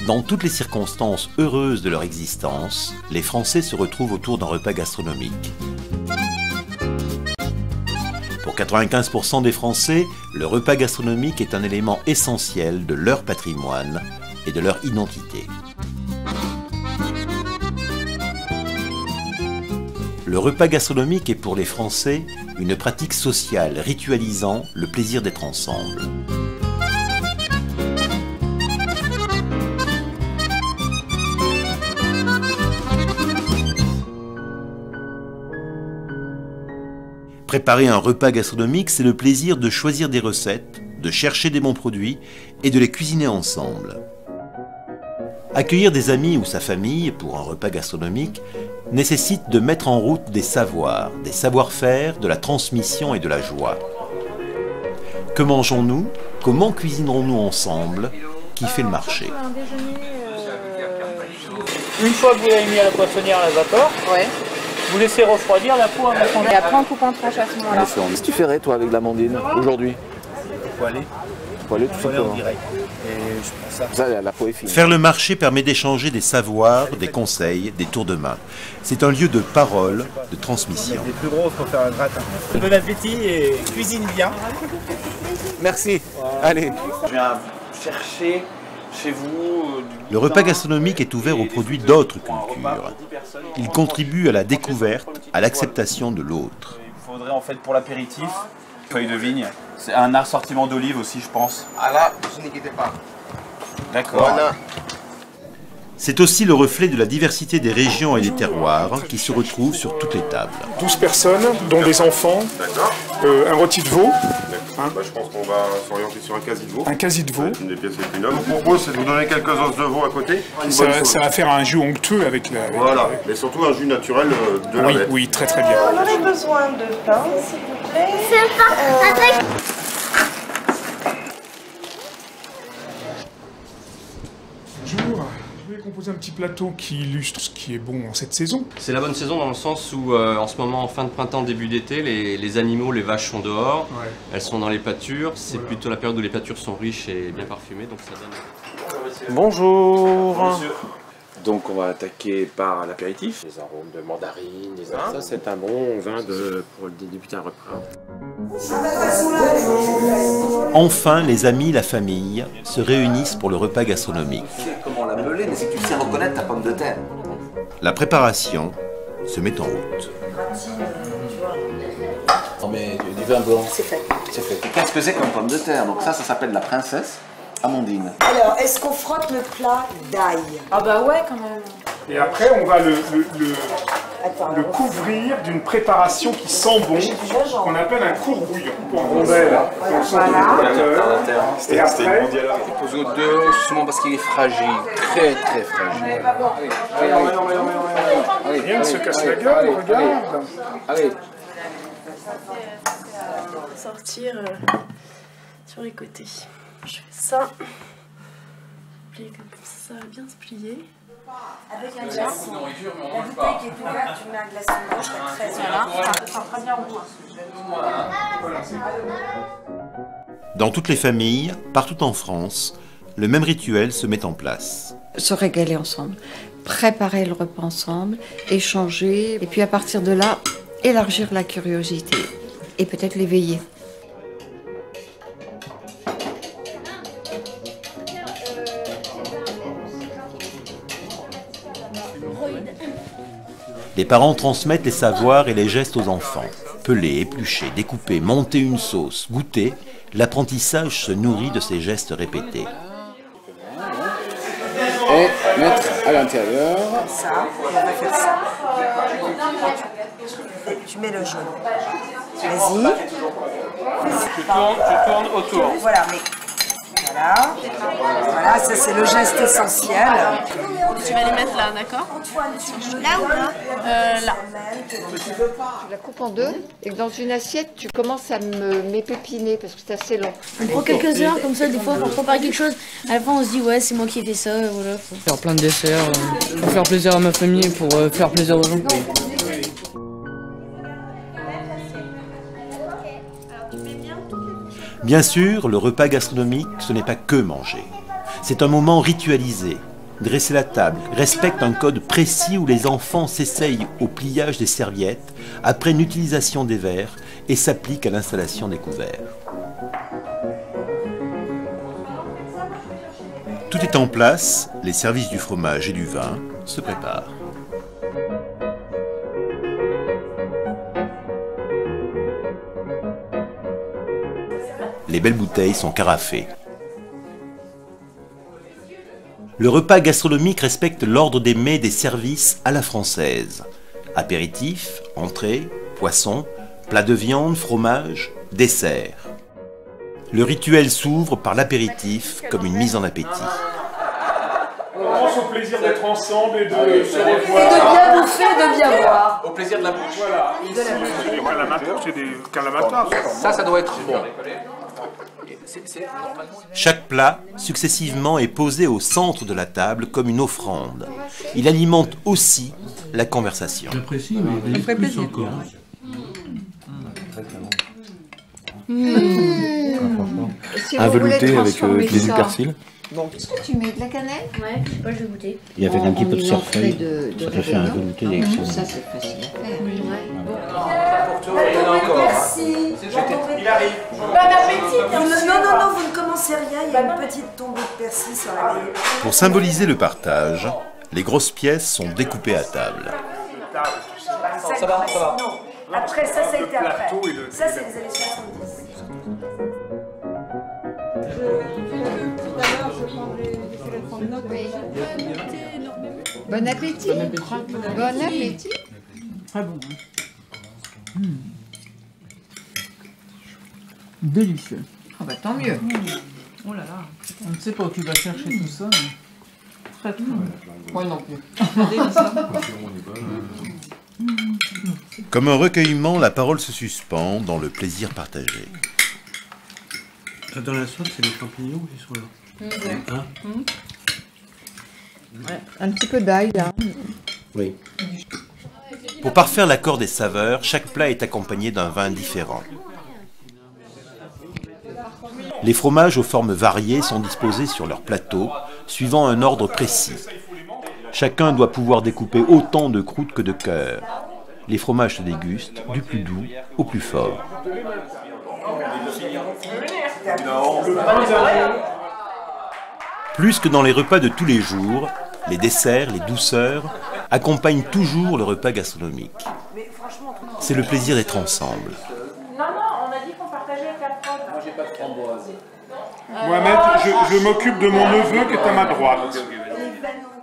Dans toutes les circonstances heureuses de leur existence, les Français se retrouvent autour d'un repas gastronomique. Pour 95% des Français, le repas gastronomique est un élément essentiel de leur patrimoine et de leur identité. Le repas gastronomique est pour les Français une pratique sociale ritualisant le plaisir d'être ensemble. Préparer un repas gastronomique, c'est le plaisir de choisir des recettes, de chercher des bons produits et de les cuisiner ensemble. Accueillir des amis ou sa famille pour un repas gastronomique nécessite de mettre en route des savoirs, des savoir-faire, de la transmission et de la joie. Que mangeons-nous? Comment cuisinerons-nous ensemble? Qui fait le marché? Une fois que vous l'avez mis à la poissonnière à la vapeur, ouais. Vous laissez refroidir la peau à mettre en Et après on coupe en tranches à ce moment-là. Qu'est-ce que tu ferais toi avec l'amandine aujourd'hui? Poêlé. Poêlé tout simplement. En direct. Et je prends ça. Ça, la peau est fine. Faire le marché permet d'échanger des savoirs, des conseils, des tours de main. C'est un lieu de parole, de transmission. Les plus gros, il faut faire un gratin. Bon appétit et cuisine bien. Merci. Allez. Je viens chercher chez vous. Le repas gastronomique est ouvert aux produits d'autres cultures. Il contribue à la découverte, à l'acceptation de l'autre. Il faudrait en fait pour l'apéritif, feuilles de vigne. C'est un assortiment d'olives aussi, je pense. Ah là, vous n'inquiétez pas. D'accord. Voilà. C'est aussi le reflet de la diversité des régions et des terroirs qui se retrouvent sur toutes les tables. 12 personnes, dont des enfants, un rôti de veau. Je pense qu'on va s'orienter sur un quasi de veau. Un quasi de veau. Une des pièces les plus nobles. Mon propos, c'est de vous donner quelques os de veau à côté. Ça va faire un jus onctueux avec la... Voilà, mais surtout un jus naturel de la bête. Oui, très très bien. On aurait besoin de pain, s'il vous plaît. Bonjour, je voulais composer un petit plateau qui illustre ce qui est bon en cette saison. C'est la bonne saison dans le sens où en ce moment, en fin de printemps, début d'été, les animaux, les vaches sont dehors, ouais. Elles sont dans les pâtures, c'est voilà. Plutôt la période où les pâtures sont riches et bien parfumées, donc ça donne... Bonjour. Bonjour. Donc on va attaquer par l'apéritif. Les arômes de mandarine, les vins. Ça c'est un bon vin pour débuter un repas. Enfin, les amis, la famille se réunissent pour le repas gastronomique. Tu sais comment la meuler, mais c'est que tu sais reconnaître ta pomme de terre. La préparation se met en route. On met du vin blanc. C'est fait. C'est fait. Et qu'est-ce que c'est comme pomme de terre? Donc ça s'appelle la princesse amandine. Alors, est-ce qu'on frotte le plat d'ail? Ah bah ouais quand même. Et après on va le couvrir d'une préparation qui sent bon, qu'on appelle un courbouillon. Pour rondelle, dans le sens de l'équateur. Et après, Il pose au dos, justement parce qu'il est fragile. Très très fragile. rien ne se casse la gueule, regarde. Allez. Sortir sur les côtés. Je fais ça. Plier comme ça, ça va bien se plier. Avec un glaçon. La bouteille qui est ouverte, tu mets un glaçon blanche, très bien. Ça fera bien au moins. Dans toutes les familles, partout en France, le même rituel se met en place. Se régaler ensemble, préparer le repas ensemble, échanger, et puis à partir de là, élargir la curiosité et peut-être l'éveiller. Les parents transmettent les savoirs et les gestes aux enfants. Peler, éplucher, découper, monter une sauce, goûter, l'apprentissage se nourrit de ces gestes répétés. Et mettre à l'intérieur. Ça, on va faire ça. Et tu mets le jaune. Vas-y. Tu tournes autour. Voilà, mais... Voilà, ça c'est le geste essentiel. Tu vas les mettre là, d'accord? Là ou là? Là. Tu la coupes en deux et dans une assiette, tu commences à m'épépiner parce que c'est assez long. On prend quelques heures comme ça, des fois, pour préparer quelque chose. À la fin, on se dit, ouais, c'est moi qui ai fait ça. Voilà. Faire plein de desserts, pour faire plaisir à ma famille, pour faire plaisir aux gens. Bien sûr, le repas gastronomique, ce n'est pas que manger. C'est un moment ritualisé, dresser la table, respecte un code précis où les enfants s'essayent au pliage des serviettes après une utilisation des verres et s'appliquent à l'installation des couverts. Tout est en place, les services du fromage et du vin se préparent. Les belles bouteilles sont carafées. Le repas gastronomique respecte l'ordre des mets et des services à la française. Apéritif, entrée, poisson, plat de viande, fromage, dessert. Le rituel s'ouvre par l'apéritif comme une mise en appétit. On pense au plaisir d'être ensemble et de se revoir. Et de bien bouffer et de bien boire. Au plaisir de la bouche. Voilà. C'est des calamata. Ça doit être bon. Chaque plat, successivement, est posé au centre de la table comme une offrande. Il alimente aussi la conversation. J'apprécie, mais il ferait plaisir encore. Un velouté avec des huiles persil. Bon. Est-ce que tu mets de la cannelle? Ouais, je sais pas, je vais goûter. Et avec un petit peu de cerfeuil, ça te fait un velouté d'excellent. Ça, c'est facile à faire. Merci. Il arrive. Bon appétit. Non, vous ne commencez rien. Il y a une petite tombée de persil sur la grille. Pour symboliser le partage, les grosses pièces sont découpées à table. Ça va. Non. Après, ça a été après. Ça, c'est les années 70. Bon appétit. Bon appétit. Très bon. Délicieux. Ah bah tant mieux. Oh là là. On ne sait pas où tu vas chercher tout ça. Mais... Très bon. Moi non plus. Comme un recueillement, la parole se suspend dans le plaisir partagé. Dans la sauce, c'est les champignons qui sont là. Hein? Ouais, un petit peu d'ail là. Oui. Pour parfaire l'accord des saveurs, chaque plat est accompagné d'un vin différent. Les fromages aux formes variées sont disposés sur leur plateau, suivant un ordre précis. Chacun doit pouvoir découper autant de croûtes que de cœurs. Les fromages se dégustent, du plus doux au plus fort. Plus que dans les repas de tous les jours, les desserts, les douceurs accompagnent toujours le repas gastronomique. C'est le plaisir d'être ensemble. Non, on a dit qu'on partageait avec la prod. Moi, j'ai pas de framboise. Mohamed, je m'occupe de mon neveu qui est à ma droite.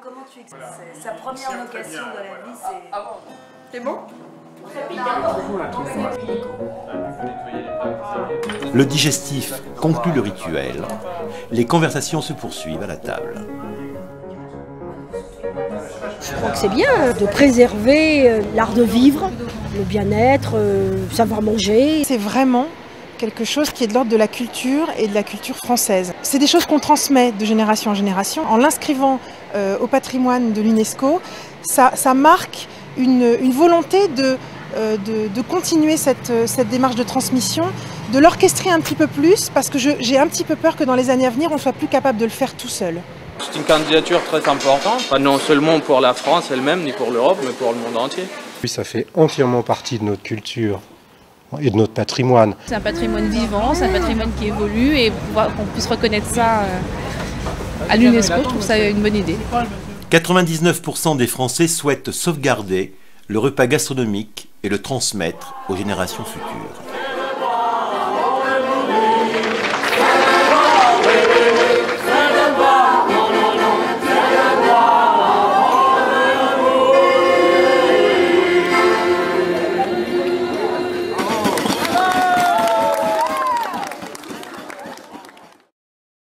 Comment tu expliques? Sa première location de la vie, c'est... C'est bon? Le digestif conclut le rituel. Les conversations se poursuivent à la table. Je crois que c'est bien de préserver l'art de vivre, le bien-être, savoir manger. C'est vraiment quelque chose qui est de l'ordre de la culture et de la culture française. C'est des choses qu'on transmet de génération en génération. En l'inscrivant au patrimoine de l'UNESCO, ça marque une volonté de continuer cette démarche de transmission, de l'orchestrer un petit peu plus, parce que j'ai un petit peu peur que dans les années à venir, on ne soit plus capable de le faire tout seul. C'est une candidature très importante, pas non seulement pour la France elle-même, ni pour l'Europe, mais pour le monde entier. Ça fait entièrement partie de notre culture et de notre patrimoine. C'est un patrimoine vivant, c'est un patrimoine qui évolue, et qu'on puisse reconnaître ça à l'UNESCO, je trouve ça une bonne idée. 99% des Français souhaitent sauvegarder le repas gastronomique et le transmettre aux générations futures.